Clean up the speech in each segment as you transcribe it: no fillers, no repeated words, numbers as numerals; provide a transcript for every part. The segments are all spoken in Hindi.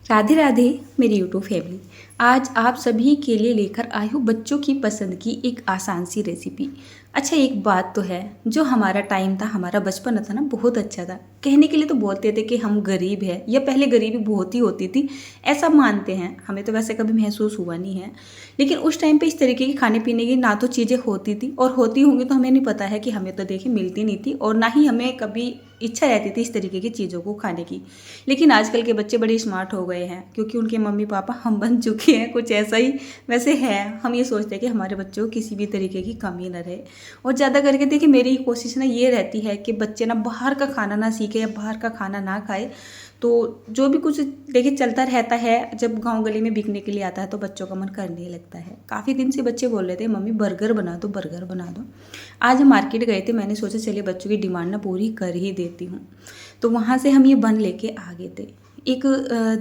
राधे राधे मेरी यूट्यूब फैमिली। आज आप सभी के लिए लेकर आई हूँ बच्चों की पसंद की एक आसान सी रेसिपी। अच्छा, एक बात तो है, जो हमारा टाइम था, हमारा बचपन था ना, बहुत अच्छा था। कहने के लिए तो बोलते थे कि हम गरीब हैं, या पहले गरीबी बहुत ही होती थी, ऐसा मानते हैं। हमें तो वैसे कभी महसूस हुआ नहीं है, लेकिन उस टाइम पे इस तरीके की खाने पीने की ना तो चीज़ें होती थी, और होती होंगी तो हमें नहीं पता है कि हमें तो देखिए मिलती नहीं थी, और ना ही हमें कभी इच्छा रहती थी इस तरीके की चीज़ों को खाने की। लेकिन आजकल के बच्चे बड़े स्मार्ट हो गए हैं, क्योंकि उनके मम्मी पापा हम बन चुके हैं, कुछ ऐसा ही वैसे है। हम ये सोचते हैं कि हमारे बच्चों को किसी भी तरीके की कमी न रहे। और ज़्यादा करके देखिए, मेरी कोशिश ना ये रहती है कि बच्चे ना बाहर का खाना ना सीखे या बाहर का खाना ना खाए। तो जो भी कुछ देखिए चलता रहता है, जब गांव गली में बिकने के लिए आता है तो बच्चों का मन करने लगता है। काफ़ी दिन से बच्चे बोल रहे थे मम्मी बर्गर बना दो, बर्गर बना दो। आज हम मार्केट गए थे, मैंने सोचा चलिए बच्चों की डिमांड ना पूरी कर ही देती हूँ। तो वहाँ से हम ये बन लेके आ गए थे। एक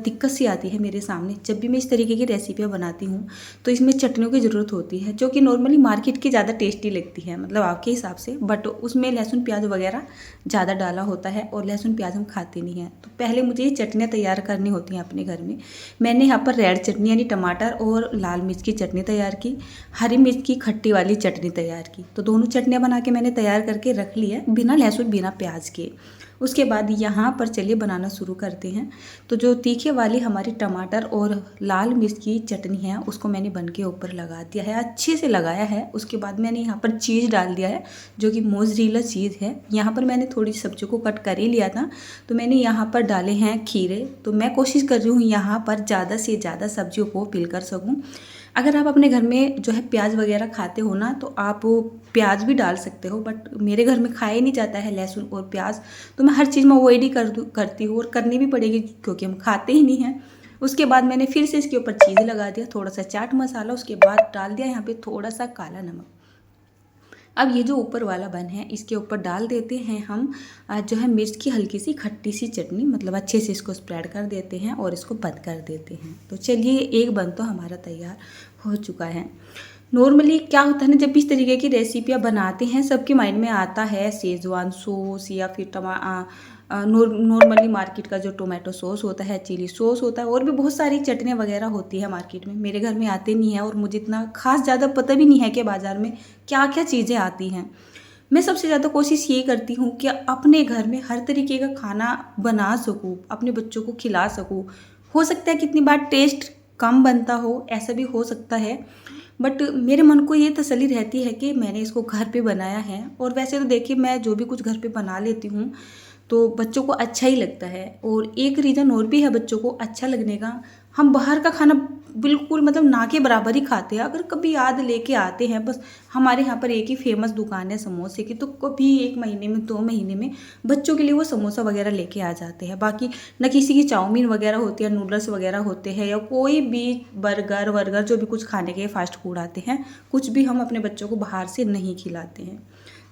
दिक्कत सी आती है मेरे सामने, जब भी मैं इस तरीके की रेसिपियाँ बनाती हूँ तो इसमें चटनियों की ज़रूरत होती है, जो कि नॉर्मली मार्केट की ज़्यादा टेस्टी लगती है, मतलब आपके हिसाब से। बट उसमें लहसुन प्याज वगैरह ज़्यादा डाला होता है, और लहसुन प्याज हम खाते नहीं हैं। तो पहले मुझे ये चटनियाँ तैयार करनी होती हैं अपने घर में। मैंने यहाँ पर रेड चटनी यानी टमाटर और लाल मिर्च की चटनी तैयार की, हरी मिर्च की खट्टी वाली चटनी तैयार की। तो दोनों चटनियाँ बना के मैंने तैयार करके रख ली है, बिना लहसुन बिना प्याज के। उसके बाद यहाँ पर चलिए बनाना शुरू करते हैं। तो जो तीखे वाली हमारी टमाटर और लाल मिर्च की चटनी है, उसको मैंने बन के ऊपर लगा दिया है, अच्छे से लगाया है। उसके बाद मैंने यहाँ पर चीज़ डाल दिया है, जो कि मोज़रेला चीज़ है। यहाँ पर मैंने थोड़ी सब्जी को कट कर ही लिया था, तो मैंने यहाँ पर डाले हैं खीरे। तो मैं कोशिश कर रही हूँ यहाँ पर ज़्यादा से ज़्यादा सब्जियों को फिल कर सकूँ। अगर आप अपने घर में जो है प्याज वगैरह खाते हो ना, तो आप प्याज भी डाल सकते हो, बट मेरे घर में खाया नहीं जाता है लहसुन और प्याज। तो मैं हर चीज़ में अवॉइड ही करती हूँ, और करनी भी पड़ेगी क्योंकि हम खाते ही नहीं हैं। उसके बाद मैंने फिर से इसके ऊपर चीज़ लगा दिया, थोड़ा सा चाट मसाला, उसके बाद डाल दिया यहाँ पे थोड़ा सा काला नमक। अब ये जो ऊपर वाला बन है, इसके ऊपर डाल देते हैं हम जो है मिर्च की हल्की सी खट्टी सी चटनी, मतलब अच्छे से इसको स्प्रेड कर देते हैं और इसको बंद कर देते हैं। तो चलिए, एक बन तो हमारा तैयार हो चुका है। नॉर्मली क्या होता है ना, जब भी इस तरीके की रेसिपियाँ बनाते हैं, सबके माइंड में आता है शेजवान सॉस, या फिर नॉर्मली मार्केट का जो टोमेटो सॉस होता है, चिली सॉस होता है, और भी बहुत सारी चटनियाँ वगैरह होती है मार्केट में। मेरे घर में आते नहीं है, और मुझे इतना खास ज़्यादा पता भी नहीं है कि बाज़ार में क्या क्या चीज़ें आती हैं। मैं सबसे ज़्यादा कोशिश ये करती हूँ कि अपने घर में हर तरीके का खाना बना सकूँ, अपने बच्चों को खिला सकूँ। हो सकता है कितनी बार टेस्ट कम बनता हो, ऐसा भी हो सकता है, बट मेरे मन को ये तसल्ली रहती है कि मैंने इसको घर पे बनाया है। और वैसे तो देखिए, मैं जो भी कुछ घर पे बना लेती हूँ तो बच्चों को अच्छा ही लगता है। और एक रीज़न और भी है बच्चों को अच्छा लगने का, हम बाहर का खाना बिल्कुल मतलब ना के बराबर ही खाते हैं। अगर कभी याद लेके आते हैं, बस हमारे यहाँ पर एक ही फेमस दुकान है समोसे की, तो कभी 1 महीने में 2 महीने में बच्चों के लिए वो समोसा वगैरह लेके आ जाते हैं। बाकी न किसी की चाउमीन वगैरह होती है, नूडल्स वगैरह होते हैं, या कोई भी बर्गर वर्गर जो भी कुछ खाने के फास्ट फूड आते हैं, कुछ भी हम अपने बच्चों को बाहर से नहीं खिलाते हैं।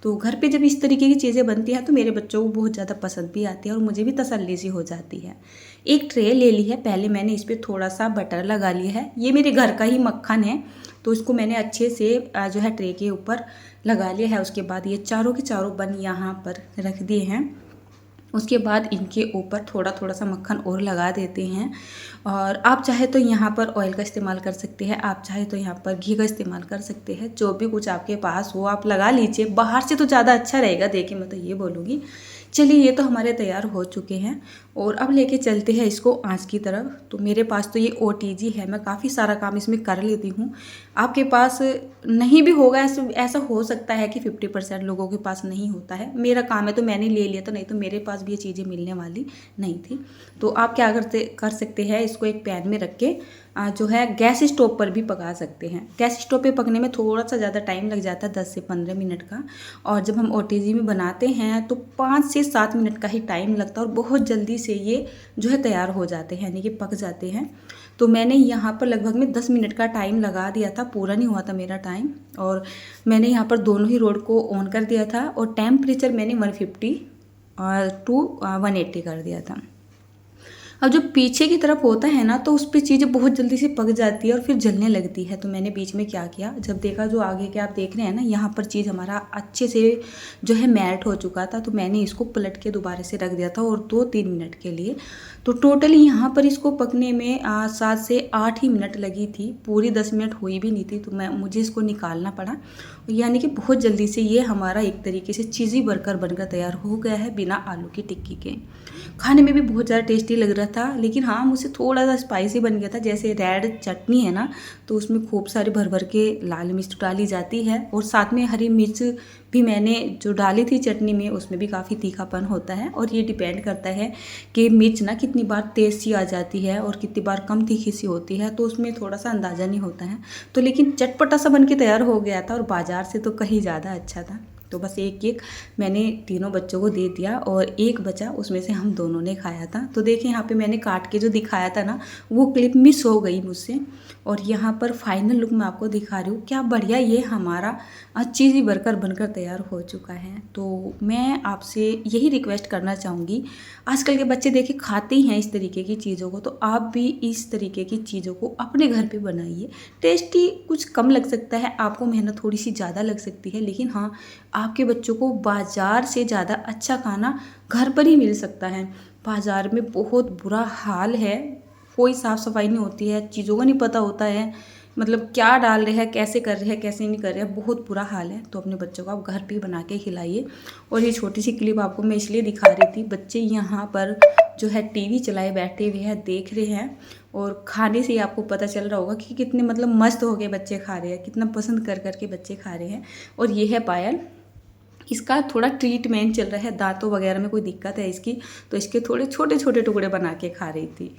तो घर पे जब इस तरीके की चीज़ें बनती हैं तो मेरे बच्चों को बहुत ज़्यादा पसंद भी आती है, और मुझे भी तसल्ली सी हो जाती है। एक ट्रे ले ली है, पहले मैंने इस पर थोड़ा सा बटर लगा लिया है। ये मेरे घर का ही मक्खन है, तो इसको मैंने अच्छे से जो है ट्रे के ऊपर लगा लिया है। उसके बाद ये चारों के चारों बन यहाँ पर रख दिए हैं। उसके बाद इनके ऊपर थोड़ा थोड़ा सा मक्खन और लगा देते हैं। और आप चाहे तो यहाँ पर ऑयल का इस्तेमाल कर सकते हैं, आप चाहे तो यहाँ पर घी का इस्तेमाल कर सकते हैं। जो भी कुछ आपके पास हो आप लगा लीजिए, बाहर से तो ज़्यादा अच्छा रहेगा, देखिए मैं तो ये बोलूँगी। चलिए, ये तो हमारे तैयार हो चुके हैं, और अब लेके चलते हैं इसको आँच की तरफ। तो मेरे पास तो ये OTG है, मैं काफ़ी सारा काम इसमें कर लेती हूँ। आपके पास नहीं भी होगा, ऐसा हो सकता है कि 50% लोगों के पास नहीं होता है। मेरा काम है तो मैंने ले लिया, तो नहीं तो मेरे पास भी ये चीज़ें मिलने वाली नहीं थी। तो आप क्या कर सकते हैं, इसको एक पैन में रख के जो है गैस स्टोव पर भी पका सकते हैं। गैस स्टोव पे पकने में थोड़ा सा ज़्यादा टाइम लग जाता है, 10 से 15 मिनट का। और जब हम OTG में बनाते हैं तो 5 से 7 मिनट का ही टाइम लगता है, और बहुत जल्दी से ये जो है तैयार हो जाते हैं, यानी कि पक जाते हैं। तो मैंने यहाँ पर लगभग में 10 मिनट का टाइम लगा दिया था, पूरा नहीं हुआ था मेरा टाइम। और मैंने यहाँ पर दोनों ही रोड को ऑन कर दिया था, और टेम्परेचर मैंने 150 टू 180 कर दिया था। अब जो पीछे की तरफ होता है ना, तो उस पे चीज़ें बहुत जल्दी से पक जाती है और फिर जलने लगती है। तो मैंने बीच में क्या किया, जब देखा जो आगे के आप देख रहे हैं ना, यहाँ पर चीज़ हमारा अच्छे से जो है मेल्ट हो चुका था, तो मैंने इसको पलट के दोबारा से रख दिया था और 2-3 मिनट के लिए। तो टोटली यहाँ पर इसको पकने में 7 से 8 ही मिनट लगी थी, पूरी 10 मिनट हुई भी नहीं थी। तो मुझे इसको निकालना पड़ा, यानी कि बहुत जल्दी से ये हमारा एक तरीके से चीज़ी बर्गर बनकर तैयार हो गया है बिना आलू की टिक्की के। खाने में भी बहुत ज़्यादा टेस्टी लग रहा था, लेकिन हाँ मुझसे थोड़ा सा स्पाइसी बन गया था। जैसे रेड चटनी है ना, तो उसमें खूब सारे भर भर के लाल मिर्च डाली जाती है और साथ में हरी मिर्च भी मैंने जो डाली थी चटनी में, उसमें भी काफ़ी तीखापन होता है। और ये डिपेंड करता है कि मिर्च ना कितनी बार तेज़ सी आ जाती है और कितनी बार कम तीखी सी होती है, तो उसमें थोड़ा सा अंदाज़ा नहीं होता है। तो लेकिन चटपटा सा बन के तैयार हो गया था और बाज़ार से तो कहीं ज़्यादा अच्छा था। तो बस एक एक मैंने तीनों बच्चों को दे दिया और एक बचा, उसमें से हम दोनों ने खाया था। तो देखिए यहाँ पे मैंने काट के जो दिखाया था ना, वो क्लिप मिस हो गई मुझसे। और यहाँ पर फाइनल लुक मैं आपको दिखा रही हूँ, क्या बढ़िया ये हमारा चीज़ी बर्गर बनकर तैयार हो चुका है। तो मैं आपसे यही रिक्वेस्ट करना चाहूँगी, आजकल के बच्चे देखिए खाते ही हैं इस तरीके की चीज़ों को, तो आप भी इस तरीके की चीज़ों को अपने घर पे बनाइए। टेस्टी कुछ कम लग सकता है, आपको मेहनत थोड़ी सी ज़्यादा लग सकती है, लेकिन हाँ आपके बच्चों को बाज़ार से ज़्यादा अच्छा खाना घर पर ही मिल सकता है। बाज़ार में बहुत बुरा हाल है, कोई साफ़ सफाई नहीं होती है, चीज़ों का नहीं पता होता है, मतलब क्या डाल रहे हैं, कैसे कर रहे हैं, कैसे नहीं कर रहे हैं, बहुत बुरा हाल है। तो अपने बच्चों को आप घर पे बना के खिलाइए। और ये छोटी सी क्लिप आपको मैं इसलिए दिखा रही थी, बच्चे यहाँ पर जो है टीवी चलाए बैठे हुए हैं, देख रहे हैं, और खाने से ही आपको पता चल रहा होगा कि कितने मतलब मस्त हो के बच्चे खा रहे हैं, कितना पसंद कर कर के बच्चे खा रहे हैं। और ये है पायल, इसका थोड़ा ट्रीटमेंट चल रहा है, दांतों वगैरह में कोई दिक्कत है इसकी, तो इसके थोड़े छोटे छोटे टुकड़े बना के खा रही थी।